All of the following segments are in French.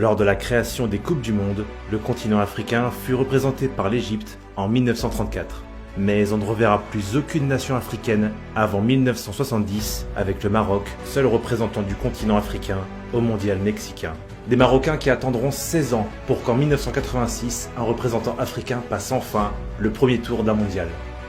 Lors de la création des Coupes du Monde, le continent africain fut représenté par l'Égypte en 1934. Mais on ne reverra plus aucune nation africaine avant 1970 avec le Maroc, seul représentant du continent africain au mondial mexicain. Des Marocains qui attendront 16 ans pour qu'en 1986, un représentant africain passe enfin le premier tour d'un mondial.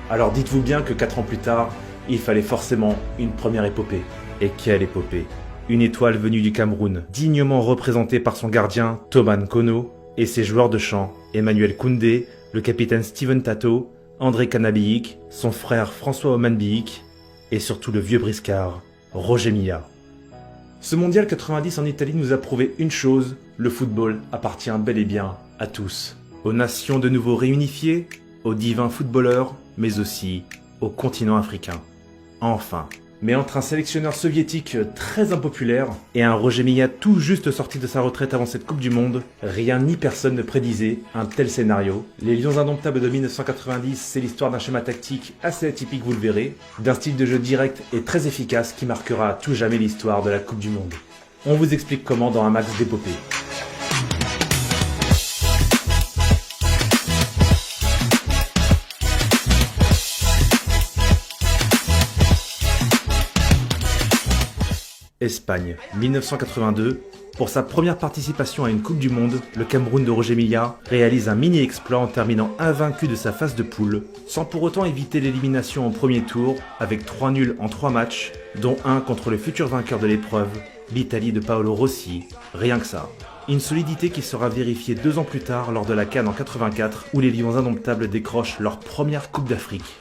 Alors dites-vous bien que 4 ans plus tard, il fallait forcément une première épopée. Et quelle épopée! Une étoile venue du Cameroun, dignement représentée par son gardien Thomas Kono et ses joueurs de champ Emmanuel Koundé, le capitaine Steven Tato, André Kanabiik, son frère François Omanbiik et surtout le vieux briscard, Roger Milla. Ce mondial 90 en Italie nous a prouvé une chose, le football appartient bel et bien à tous. Aux nations de nouveau réunifiées, aux divins footballeurs, mais aussi au continent africain. Enfin. Mais entre un sélectionneur soviétique très impopulaire et un Roger Milla tout juste sorti de sa retraite avant cette Coupe du Monde, rien ni personne ne prédisait un tel scénario. Les Lions indomptables de 1990, c'est l'histoire d'un schéma tactique assez atypique, vous le verrez, d'un style de jeu direct et très efficace qui marquera à tout jamais l'histoire de la Coupe du Monde. On vous explique comment dans un max d'épopée. Espagne, 1982. Pour sa première participation à une Coupe du Monde, le Cameroun de Roger Milla réalise un mini-exploit en terminant invaincu de sa phase de poule, sans pour autant éviter l'élimination au premier tour, avec 3 nuls en 3 matchs, dont un contre le futur vainqueur de l'épreuve, l'Italie de Paolo Rossi, rien que ça. Une solidité qui sera vérifiée 2 ans plus tard lors de la CAN en 84, où les Lions indomptables décrochent leur première Coupe d'Afrique.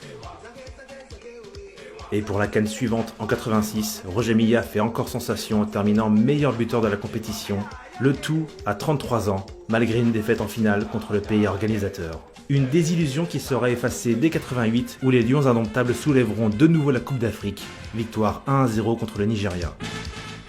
Et pour la CAN suivante, en 86, Roger Milla fait encore sensation en terminant meilleur buteur de la compétition, le tout à 33 ans, malgré une défaite en finale contre le pays organisateur. Une désillusion qui sera effacée dès 88, où les Lions indomptables soulèveront de nouveau la Coupe d'Afrique, victoire 1-0 contre le Nigeria.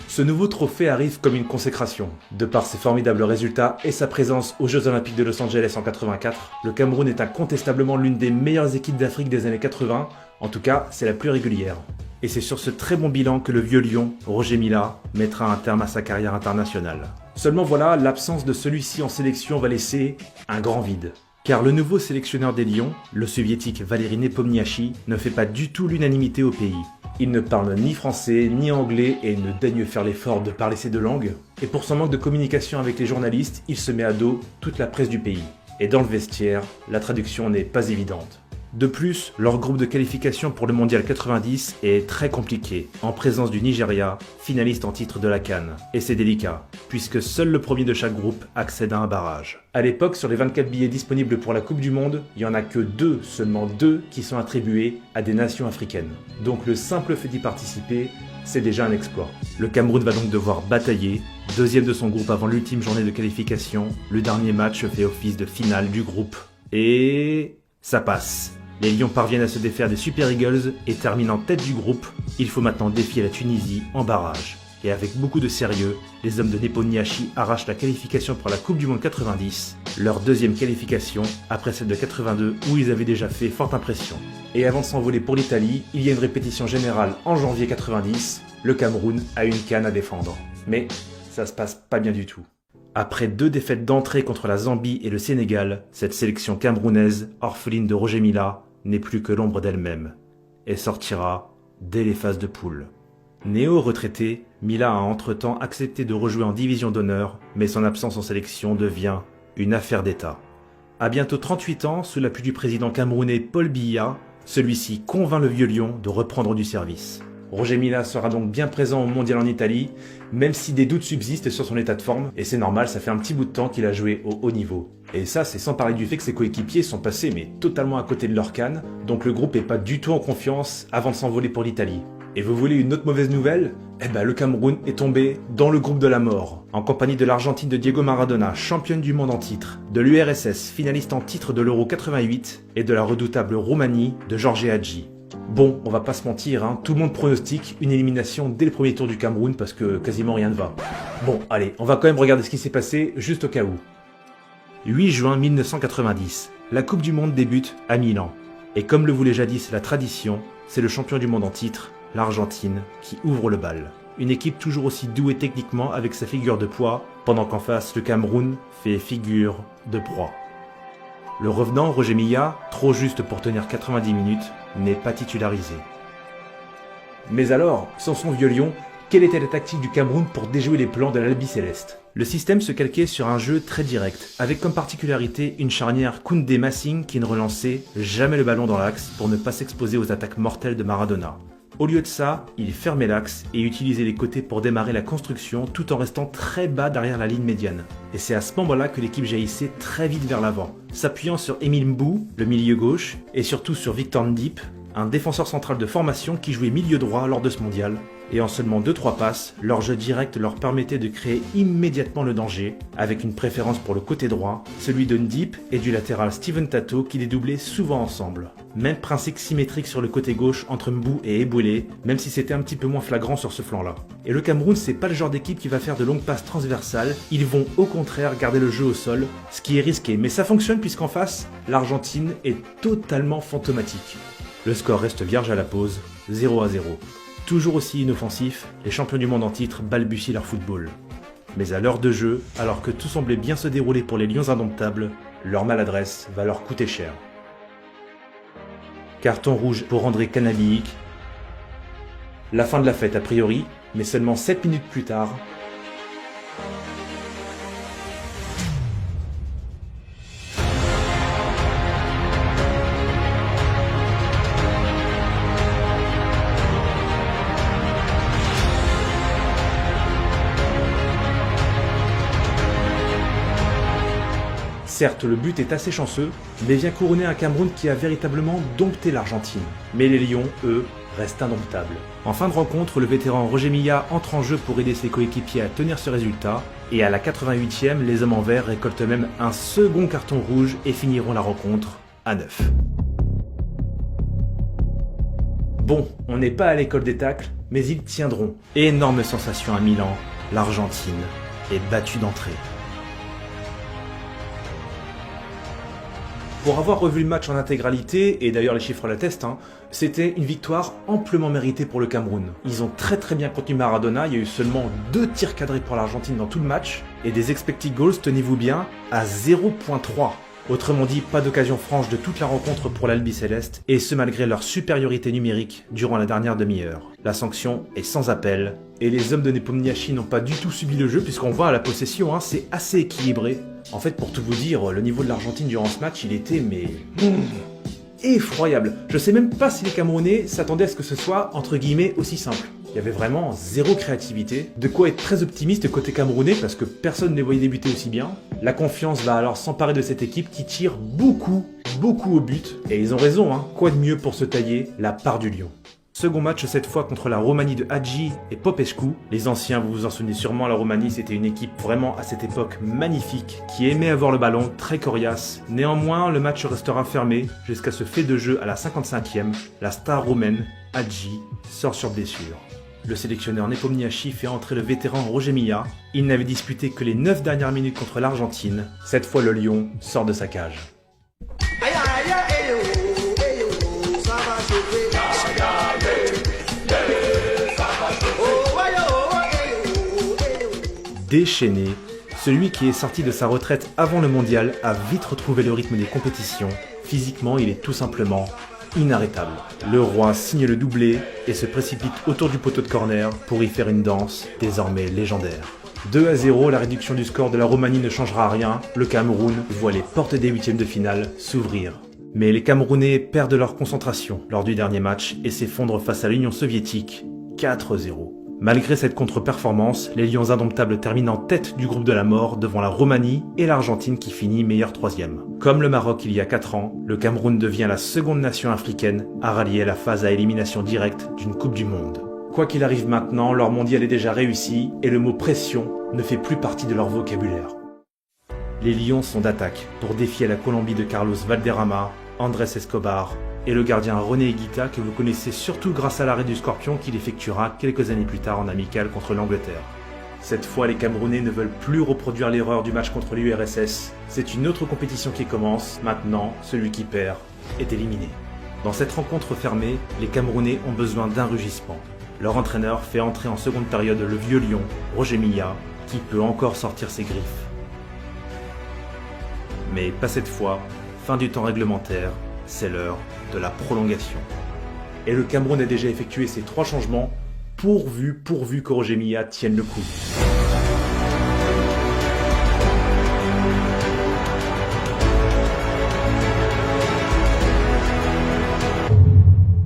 Ce nouveau trophée arrive comme une consécration. De par ses formidables résultats et sa présence aux Jeux Olympiques de Los Angeles en 84, le Cameroun est incontestablement l'une des meilleures équipes d'Afrique des années 80, en tout cas c'est la plus régulière. Et c'est sur ce très bon bilan que le vieux lion, Roger Milla, mettra un terme à sa carrière internationale. Seulement voilà, l'absence de celui-ci en sélection va laisser un grand vide. Car le nouveau sélectionneur des Lions, le soviétique Valeri Nepomniachtchi, ne fait pas du tout l'unanimité au pays. Il ne parle ni français ni anglais et ne daigne faire l'effort de parler ces deux langues. Et pour son manque de communication avec les journalistes, il se met à dos toute la presse du pays. Et dans le vestiaire, la traduction n'est pas évidente. De plus, leur groupe de qualification pour le Mondial 90 est très compliqué, en présence du Nigeria, finaliste en titre de la CAN. Et c'est délicat, puisque seul le premier de chaque groupe accède à un barrage. À l'époque, sur les 24 billets disponibles pour la Coupe du Monde, il n'y en a que 2, seulement 2, qui sont attribués à des nations africaines. Donc le simple fait d'y participer, c'est déjà un exploit. Le Cameroun va donc devoir batailler, deuxième de son groupe avant l'ultime journée de qualification, le dernier match fait office de finale du groupe. Et ça passe. Les Lions parviennent à se défaire des Super Eagles et terminent en tête du groupe. Il faut maintenant défier la Tunisie en barrage. Et avec beaucoup de sérieux, les hommes de Nepomniachtchi arrachent la qualification pour la Coupe du Monde 90, leur deuxième qualification après celle de 82 où ils avaient déjà fait forte impression. Et avant de s'envoler pour l'Italie, il y a une répétition générale en janvier 90, le Cameroun a une CAN à défendre. Mais ça se passe pas bien du tout. Après 2 défaites d'entrée contre la Zambie et le Sénégal, cette sélection camerounaise, orpheline de Roger Milla, n'est plus que l'ombre d'elle-même, et sortira dès les phases de poule. Néo-retraité, Milla a entre-temps accepté de rejouer en division d'honneur, mais son absence en sélection devient une affaire d'État. À bientôt 38 ans, sous l'appui du président camerounais Paul Biya, celui-ci convainc le vieux lion de reprendre du service. Roger Milla sera donc bien présent au Mondial en Italie, même si des doutes subsistent sur son état de forme, et c'est normal, ça fait un petit bout de temps qu'il a joué au haut niveau. Et ça, c'est sans parler du fait que ses coéquipiers sont passés mais totalement à côté de leur CAN, donc le groupe est pas du tout en confiance avant de s'envoler pour l'Italie. Et vous voulez une autre mauvaise nouvelle? Eh ben le Cameroun est tombé dans le groupe de la mort, en compagnie de l'Argentine de Diego Maradona, championne du monde en titre, de l'URSS, finaliste en titre de l'Euro 88, et de la redoutable Roumanie de Georges Hagi. Bon, on va pas se mentir, hein, tout le monde pronostique une élimination dès le premier tour du Cameroun parce que quasiment rien ne va. Bon, allez, on va quand même regarder ce qui s'est passé, juste au cas où. 8 juin 1990, la Coupe du Monde débute à Milan. Et comme le voulait jadis la tradition, c'est le champion du monde en titre, l'Argentine, qui ouvre le bal. une équipe toujours aussi douée techniquement avec sa figure de poids, pendant qu'en face, le Cameroun fait figure de proie. Le revenant, Roger Milla, trop juste pour tenir 90 minutes, n'est pas titularisé. Mais alors, sans son vieux lion, quelle était la tactique du Cameroun pour déjouer les plans de l'Albi Céleste? Le système se calquait sur un jeu très direct, avec comme particularité une charnière Koundé-Massing qui ne relançait jamais le ballon dans l'axe pour ne pas s'exposer aux attaques mortelles de Maradona. Au lieu de ça, il fermait l'axe et utilisait les côtés pour démarrer la construction tout en restant très bas derrière la ligne médiane. Et c'est à ce moment-là que l'équipe jaillissait très vite vers l'avant, s'appuyant sur Émile Mbou, le milieu gauche, et surtout sur Victor Ndip, un défenseur central de formation qui jouait milieu droit lors de ce mondial. Et en seulement 2-3 passes, leur jeu direct leur permettait de créer immédiatement le danger, avec une préférence pour le côté droit, celui de Ndip et du latéral Steven Tato qui les doublaient souvent ensemble. Même principe symétrique sur le côté gauche entre Mbou et Ebouélé, même si c'était un petit peu moins flagrant sur ce flanc-là. Et le Cameroun, c'est pas le genre d'équipe qui va faire de longues passes transversales, ils vont au contraire garder le jeu au sol, ce qui est risqué, mais ça fonctionne puisqu'en face, l'Argentine est totalement fantomatique. Le score reste vierge à la pause, 0-0. Toujours aussi inoffensifs, les champions du monde en titre balbutient leur football. Mais à l'heure de jeu, alors que tout semblait bien se dérouler pour les Lions indomptables, leur maladresse va leur coûter cher. Carton rouge pour André Canabiik. La fin de la fête a priori, mais seulement 7 minutes plus tard, certes, le but est assez chanceux, mais vient couronner un Cameroun qui a véritablement dompté l'Argentine. Mais les Lions, eux, restent indomptables. En fin de rencontre, le vétéran Roger Milla entre en jeu pour aider ses coéquipiers à tenir ce résultat, et à la 88e, les hommes en vert récoltent même un second carton rouge et finiront la rencontre à 9. Bon, on n'est pas à l'école des tacles, mais ils tiendront. Énorme sensation à Milan, l'Argentine est battue d'entrée. Pour avoir revu le match en intégralité, et d'ailleurs les chiffres l'attestent, c'était une victoire amplement méritée pour le Cameroun. Ils ont très bien contenu Maradona, il y a eu seulement 2 tirs cadrés pour l'Argentine dans tout le match, et des expected goals, tenez-vous bien, à 0.3. Autrement dit, pas d'occasion franche de toute la rencontre pour l'Albi Céleste, et ce malgré leur supériorité numérique durant la dernière demi-heure. La sanction est sans appel, et les hommes de Nepomniachtchi n'ont pas du tout subi le jeu, puisqu'on voit à la possession, c'est assez équilibré. En fait, pour tout vous dire, le niveau de l'Argentine durant ce match, il était, effroyable. Je sais même pas si les Camerounais s'attendaient à ce que ce soit, entre guillemets, aussi simple. Il y avait vraiment zéro créativité, de quoi être très optimiste côté camerounais parce que personne ne les voyait débuter aussi bien. La confiance va alors s'emparer de cette équipe qui tire beaucoup au but. Et ils ont raison, quoi de mieux pour se tailler la part du lion. Second match cette fois contre la Roumanie de Hagi et Popescu. Les anciens, vous vous en souvenez sûrement, la Roumanie c'était une équipe vraiment à cette époque magnifique, qui aimait avoir le ballon, très coriace. Néanmoins, le match restera fermé jusqu'à ce fait de jeu à la 55e. La star roumaine, Hagi, sort sur blessure. Le sélectionneur Nepomniachtchi fait entrer le vétéran Roger Milla. Il n'avait disputé que les 9 dernières minutes contre l'Argentine. Cette fois, le lion sort de sa cage. Déchaîné, celui qui est sorti de sa retraite avant le mondial a vite retrouvé le rythme des compétitions. Physiquement, il est tout simplement inarrêtable. Le roi signe le doublé et se précipite autour du poteau de corner pour y faire une danse désormais légendaire. 2-0, la réduction du score de la Roumanie ne changera rien. Le Cameroun voit les portes des huitièmes de finale s'ouvrir. Mais les Camerounais perdent leur concentration lors du dernier match et s'effondrent face à l'Union soviétique 4-0. Malgré cette contre-performance, les Lions indomptables terminent en tête du groupe de la mort devant la Roumanie et l'Argentine qui finit meilleure troisième. Comme le Maroc il y a 4 ans, le Cameroun devient la seconde nation africaine à rallier la phase à élimination directe d'une Coupe du Monde. Quoi qu'il arrive maintenant, leur mondial est déjà réussi et le mot pression ne fait plus partie de leur vocabulaire. Les Lions sont d'attaque pour défier la Colombie de Carlos Valderrama, Andrés Escobar et le gardien René Higuita que vous connaissez surtout grâce à l'arrêt du Scorpion qu'il effectuera quelques années plus tard en amical contre l'Angleterre. Cette fois, les Camerounais ne veulent plus reproduire l'erreur du match contre l'URSS. C'est une autre compétition qui commence. Maintenant, celui qui perd est éliminé. Dans cette rencontre fermée, les Camerounais ont besoin d'un rugissement. Leur entraîneur fait entrer en seconde période le vieux lion, Roger Milla, qui peut encore sortir ses griffes. Mais pas cette fois, fin du temps réglementaire, c'est l'heure de la prolongation. Et le Cameroun a déjà effectué ses 3 changements, pourvu que Roger Milla tienne le coup.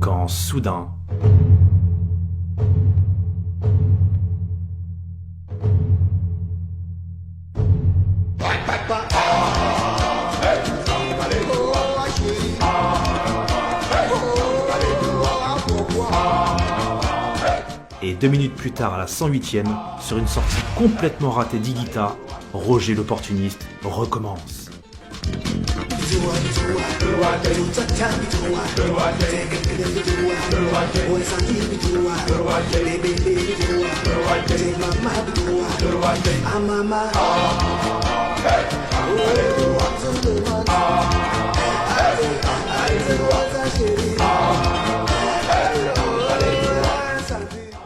Quand soudain, et 2 minutes plus tard à la 108e, sur une sortie complètement ratée d'Higuita, Roger l'opportuniste recommence.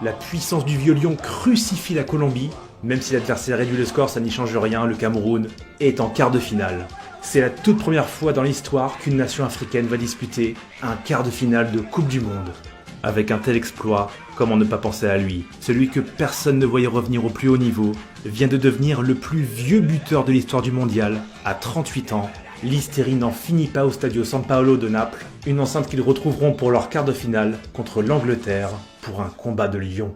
La puissance du vieux lion crucifie la Colombie. Même si l'adversaire réduit le score, ça n'y change rien, le Cameroun est en quart de finale. C'est la toute première fois dans l'histoire qu'une nation africaine va disputer un quart de finale de Coupe du Monde. Avec un tel exploit, comment ne pas penser à lui? Celui que personne ne voyait revenir au plus haut niveau vient de devenir le plus vieux buteur de l'histoire du mondial. À 38 ans, l'hystérie n'en finit pas au Stadio San Paolo de Naples, une enceinte qu'ils retrouveront pour leur quart de finale contre l'Angleterre pour un combat de lions.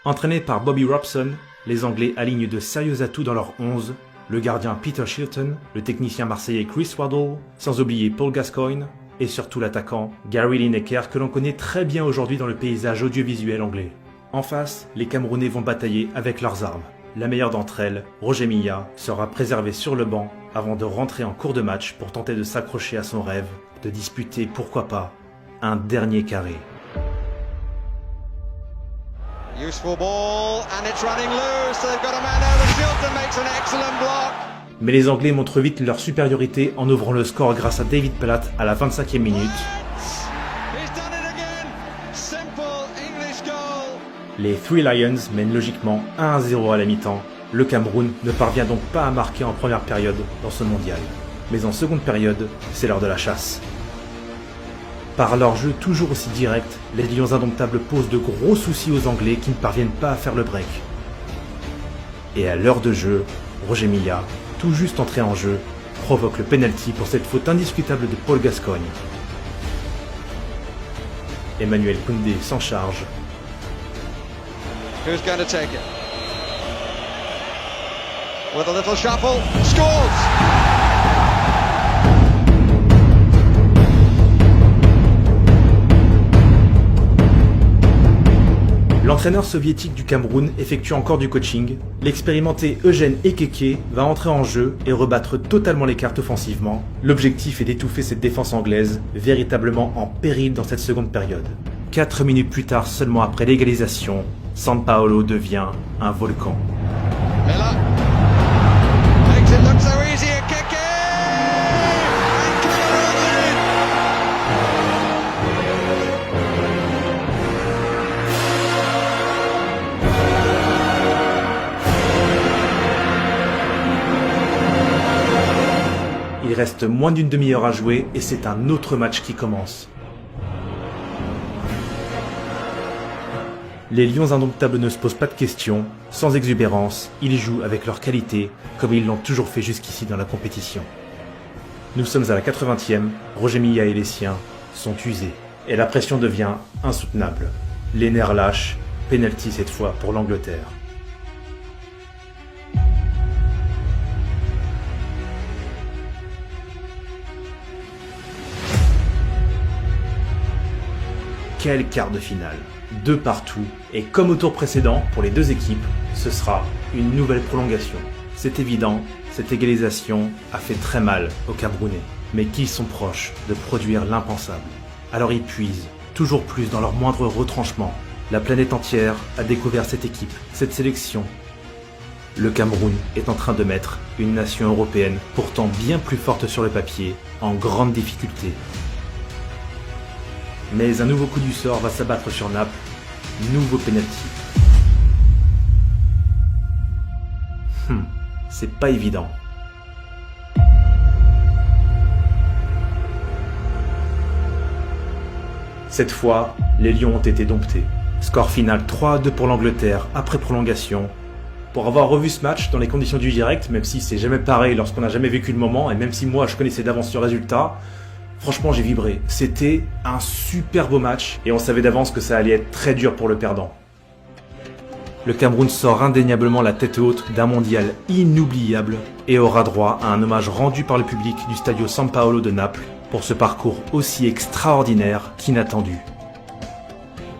Entraînés par Bobby Robson, les Anglais alignent de sérieux atouts dans leur 11, le gardien Peter Shilton, le technicien marseillais Chris Waddle, sans oublier Paul Gascoigne, et surtout l'attaquant Gary Lineker que l'on connaît très bien aujourd'hui dans le paysage audiovisuel anglais. En face, les Camerounais vont batailler avec leurs armes. La meilleure d'entre elles, Roger Milla, sera préservé sur le banc avant de rentrer en cours de match pour tenter de s'accrocher à son rêve, de disputer, pourquoi pas, un dernier carré. Useful ball and it's running loose. They've got a man over. Shilton makes an excellent block. Mais les Anglais montrent vite leur supériorité en ouvrant le score grâce à David Platt à la 25e minute. He's done it again. Simple English goal. Les Three Lions mènent logiquement 1-0 à la mi-temps. Le Cameroun ne parvient donc pas à marquer en première période dans ce mondial. Mais en seconde période, c'est l'heure de la chasse. Par leur jeu toujours aussi direct, les Lions indomptables posent de gros soucis aux Anglais qui ne parviennent pas à faire le break. Et à l'heure de jeu, Roger Milla, tout juste entré en jeu, provoque le penalty pour cette faute indiscutable de Paul Gascoigne. Emmanuel Koundé s'en charge. Who's going to take it? With a little shuffle, scores! L'entraîneur soviétique du Cameroun effectue encore du coaching. L'expérimenté Eugène Ekeke va entrer en jeu et rebattre totalement les cartes offensivement. L'objectif est d'étouffer cette défense anglaise, véritablement en péril dans cette seconde période. 4 minutes plus tard seulement après l'égalisation, San Paolo devient un volcan. Miller makes it look so easy. Ekeke! And Cameroon! Il reste moins d'une demi-heure à jouer et c'est un autre match qui commence. Les Lions indomptables ne se posent pas de questions, sans exubérance, ils jouent avec leur qualité, comme ils l'ont toujours fait jusqu'ici dans la compétition. Nous sommes à la 80e, Roger Milla et les siens sont usés, et la pression devient insoutenable. Les nerfs lâchent, penalty cette fois pour l'Angleterre. Quel quart de finale! 2 partout, et comme au tour précédent, pour les deux équipes, ce sera une nouvelle prolongation. C'est évident, cette égalisation a fait très mal aux Camerounais, mais qui sont proches de produire l'impensable. Alors ils puisent toujours plus dans leurs moindres retranchements. La planète entière a découvert cette équipe, cette sélection. Le Cameroun est en train de mettre une nation européenne, pourtant bien plus forte sur le papier, en grande difficulté. Mais un nouveau coup du sort va s'abattre sur Naples. nouveau penalty. C'est pas évident. Cette fois, les Lions ont été domptés. Score final 3-2 pour l'Angleterre après prolongation. Pour avoir revu ce match dans les conditions du direct, même si c'est jamais pareil lorsqu'on n'a jamais vécu le moment, et même si moi je connaissais d'avance le résultat, franchement j'ai vibré. C'était un super beau match, et on savait d'avance que ça allait être très dur pour le perdant. Le Cameroun sort indéniablement la tête haute d'un mondial inoubliable, et aura droit à un hommage rendu par le public du Stadio San Paolo de Naples, pour ce parcours aussi extraordinaire qu'inattendu.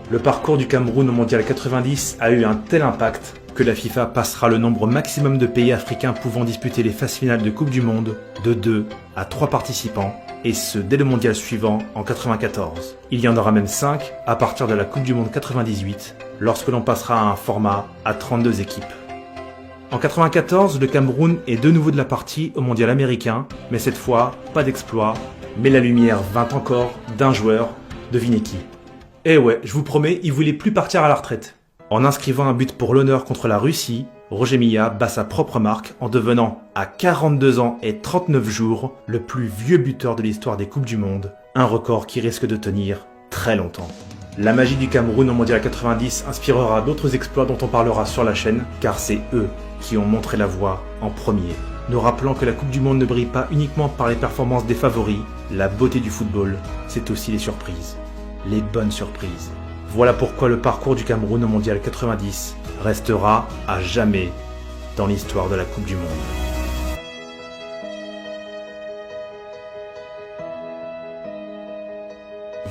Le parcours du Cameroun au Mondial 90 a eu un tel impact que la FIFA passera le nombre maximum de pays africains pouvant disputer les phases finales de Coupe du Monde de 2 à 3 participants, et ce dès le Mondial suivant en 94. Il y en aura même 5 à partir de la Coupe du Monde 98, lorsque l'on passera à un format à 32 équipes. En 94, le Cameroun est de nouveau de la partie au Mondial américain, mais cette fois, pas d'exploit, mais la lumière vint encore d'un joueur, devinez qui. Eh ouais, je vous promets, il voulait plus partir à la retraite. En inscrivant un but pour l'honneur contre la Russie, Roger Milla bat sa propre marque en devenant, à 42 ans et 39 jours, le plus vieux buteur de l'histoire des Coupes du Monde, un record qui risque de tenir très longtemps. La magie du Cameroun au Mondial 90 inspirera d'autres exploits dont on parlera sur la chaîne, car c'est eux qui ont montré la voie en premier. Nous rappelant que la Coupe du Monde ne brille pas uniquement par les performances des favoris, la beauté du football, c'est aussi les surprises. Les bonnes surprises. Voilà pourquoi le parcours du Cameroun au Mondial 90 restera à jamais dans l'histoire de la Coupe du Monde.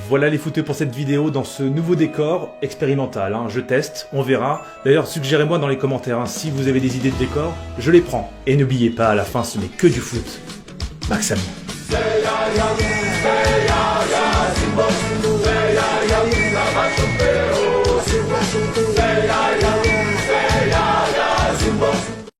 Voilà les footeux pour cette vidéo dans ce nouveau décor expérimental. Je teste, on verra. D'ailleurs, suggérez-moi dans les commentaires si vous avez des idées de décor, je les prends. Et n'oubliez pas, à la fin, ce n'est que du foot. Max Ami.